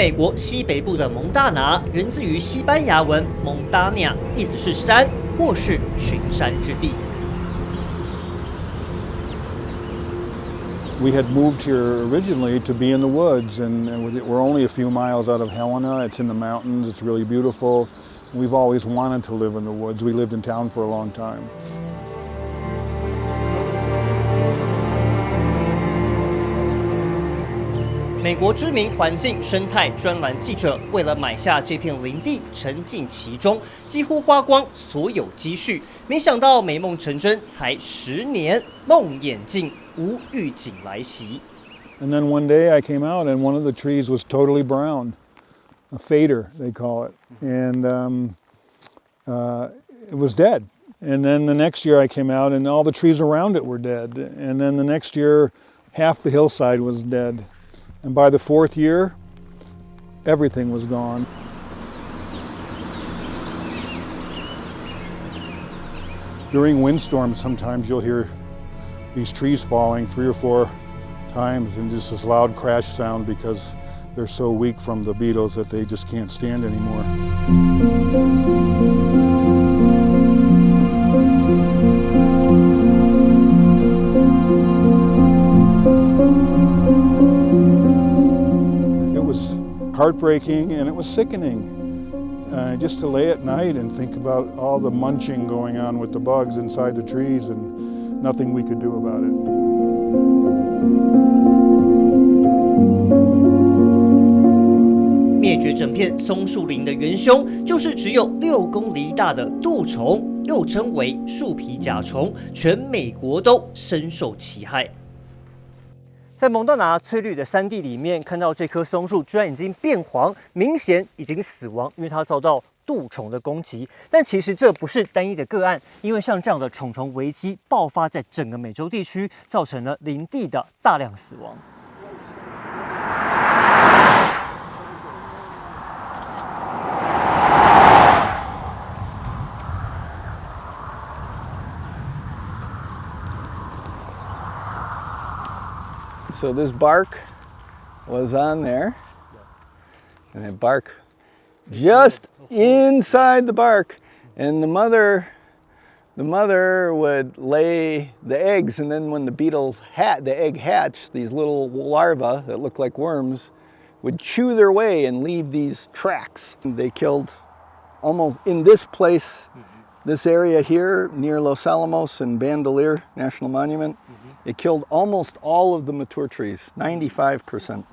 美国西北部的蒙大拿，源自于西班牙文蒙达尼亚，意思是山或是群山之地。We had moved here originally to be in the woods, and we're only a few miles out of Helena. It's in the mountains. It's really beautiful. We've always wanted to live in the woods. We lived in town for a long time. 美国知名环境生态专栏记者为了买下这片林地，沉浸其中，几乎花光所有积蓄。没想到美梦成真，才10年，梦魇尽，无预警来袭。And then one day I came out, and one of the trees was totally brown, a fader they call it, and it was dead. And then the next year I came out, and all the trees around it were dead. And then the next year, half the hillside was dead. And by the 4th year, everything was gone. During windstorms, sometimes you'll hear these trees falling 3 or 4 times and just this loud crash sound because they're so weak from the beetles that they just can't stand anymore. Heartbreaking, and it was sickening just to lay at night and think about all the munching going on with the bugs inside the trees and nothing we could do about it. 灭绝整片松树林的元凶，就是只有6公里大的蠹虫，又称为树皮甲虫，全美国都深受其害。在蒙大拿翠绿的山地里面，看到这棵松树居然已经变黄，明显已经死亡，因为它遭到蠹虫的攻击。但其实这不是单一的个案，因为像这样的虫虫危机爆发在整个美洲地区，造成了林地的大量死亡。So this bark was on there, and that bark just inside the bark, and the mother would lay the eggs, and then when the egg hatched, these little larvae that look like worms would chew their way and leave these tracks. They killed almost in this place, this area here near Los Alamos and Bandelier National Monument. It killed almost all of the mature trees, 95%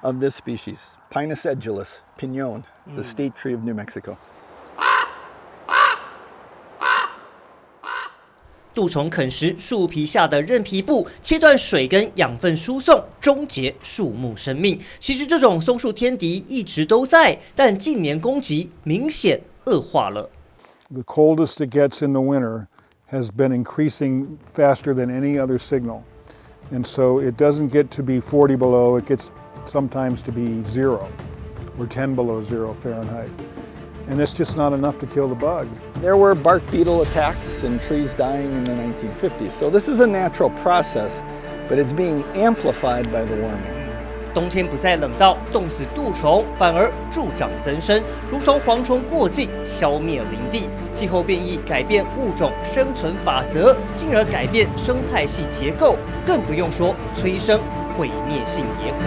of this species. Pinus edulis, piñón, the state tree of New Mexico. 蠹虫啃食树皮下的韧皮部，切断水跟养分输送，终结树木生命。其实这种松树天敌一直都在，但近年攻击明显恶化了。The coldest it gets in the winter has been increasing faster than any other signal. And so it doesn't get to be 40 below, it gets sometimes to be 0 or 10 below 0 Fahrenheit. And it's just not enough to kill the bug. There were bark beetle attacks and trees dying in the 1950s. So this is a natural process, but it's being amplified by the warming. 冬天不再冷到冻死蠹虫，反而助长增生，如同蝗虫过境，消灭林地。气候变异改变物种生存法则，进而改变生态系结构，更不用说催生毁灭性野火。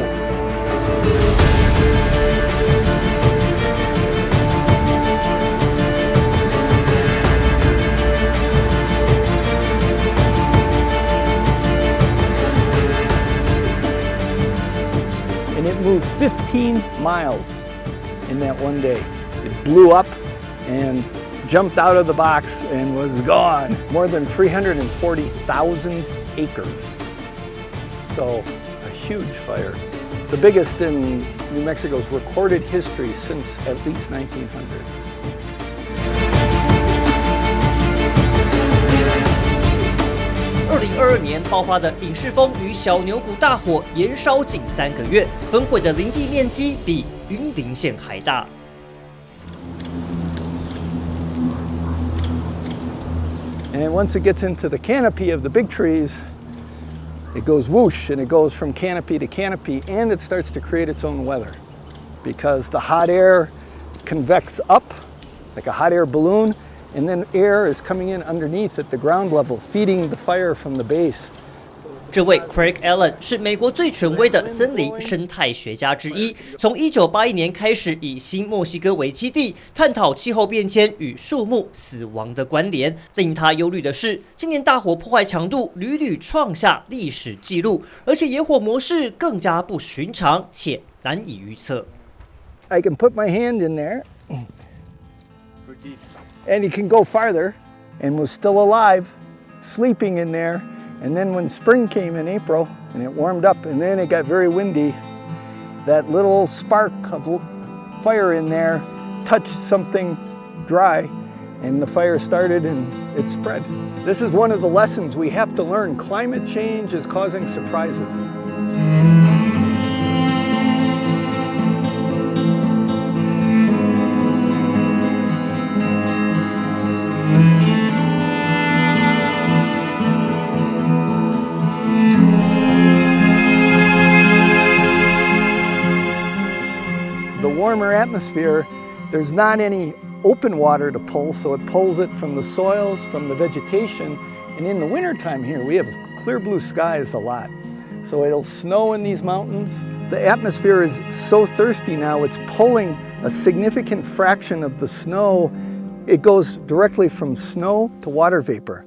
And it moved 15 miles in that one day. It blew up and jumped out of the box and was gone. More than 340,000 acres. So a huge fire. The biggest in New Mexico's recorded history since at least 1900. 2022年爆发的影视风与小牛谷大火，延烧近3个月，焚毁的林地面积比云林县还大。And once it gets into the canopy of the big trees, it goes whoosh, and it goes from canopy to canopy, and it starts to create its own weather. because the hot air convects up like a hot air balloon, and then air is coming in underneath at the ground level, feeding the fire from the base. 这位 Craig Allen 是美国最权威的森林生态学家之一。从1981年开始，以新墨西哥为基地，探讨气候变迁与树木死亡的关联。令他忧虑的是，今年大火破坏强度屡屡创下历史纪录，而且野火模式更加不寻常且难以预测。I can put my hand in there, and he can go farther, and was still alive, sleeping in there. And then when spring came in April and it warmed up and then it got very windy, that little spark of fire in there touched something dry and the fire started and it spread. This is one of the lessons we have to learn. Climate change is causing surprises. Warmer atmosphere, there's not any open water to pull, so it pulls it from the soils, from the vegetation, and in the wintertime here we have clear blue skies a lot. So it'll snow in these mountains. The atmosphere is so thirsty now, it's pulling a significant fraction of the snow. It goes directly from snow to water vapor.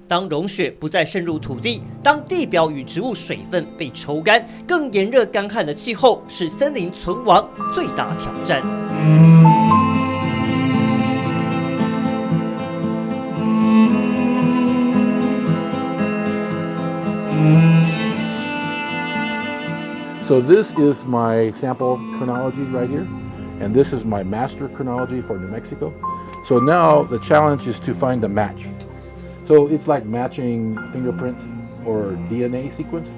当融雪不再渗入土地，当地表与植物水分被抽干，更炎热干旱的气候是森林存亡最大挑战。So this is my sample chronology right here, and this is my master chronology for New Mexico. So now the challenge is to find the match. So it's like matching fingerprint or DNA sequence.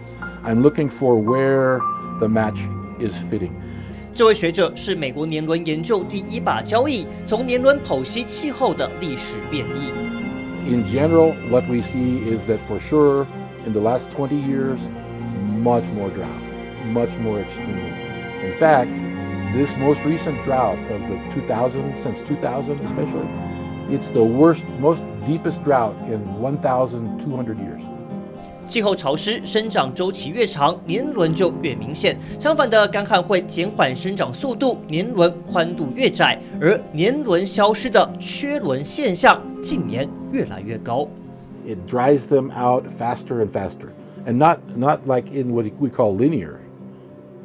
I'm looking for where the match is fitting. 这位学者是美国年轮研究第一把交椅，从年轮剖析气候的历史变异。In general, what we see is that for sure, in the last 20 years, much more drought, much more extreme. In fact, this most recent drought of the since 2000 especially, it's the worst, most deepest drought in 1,200 years. 气候潮湿，生长周期越长，年轮就越明显。相反的，干旱会减缓生长速度，年轮宽度越窄，而年轮消失的缺轮现象近年越来越高。It dries them out faster and faster, and not like in what we call linear.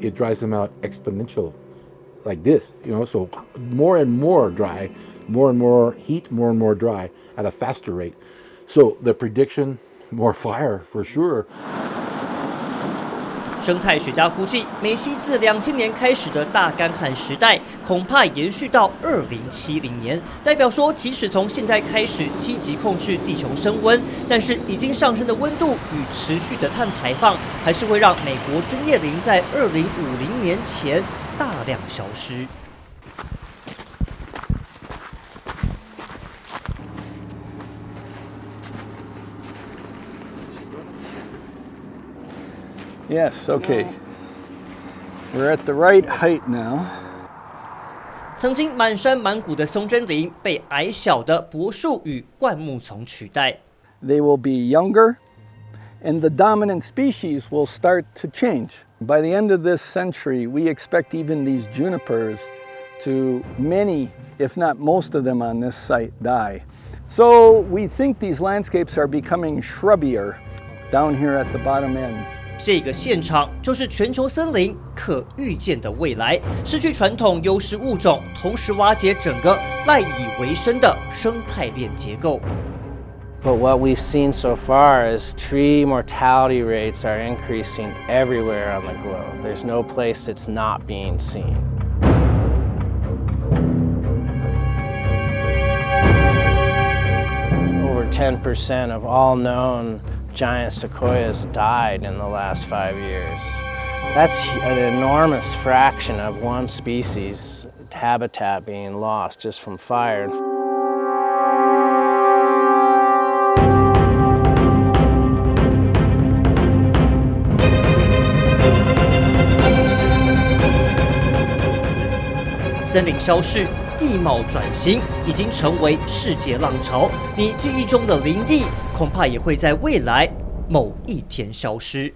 It dries them out exponential, like this. So more and more dry, more and more heat, more and more dry at a faster rate. So the prediction, more fire for sure. 生态学家估计，美西自2000年开始的大干旱时代，恐怕延续到2070年。代表说，即使从现在开始积极控制地球升温，但是已经上升的温度与持续的碳排放，还是会让美国针叶林在2050年前大量消失。Yes, okay. We're at the right height now. 曾经满山满谷的松针林被矮小的柏树与灌木丛取代。They will be younger, and the dominant species will start to change. By the end of this century, we expect even these junipers to many, if not most of them on this site, die. So we think these landscapes are becoming shrubbier down here at the bottom end. 这个现场就是全球森林可预见的未来，失去传统优势物种，同时瓦解整个赖以为生的生态链结构。But what we've seen so far is tree mortality rates are increasing everywhere on the globe. There's no place it's not being seen. Over 10% of all known giant sequoias died in the last 5 years. That's an enormous fraction of one species habitat being lost just from fire. 森林消逝，地貌转型已经成为世界浪潮。你记忆中的林地，恐怕也会在未来某一天消失。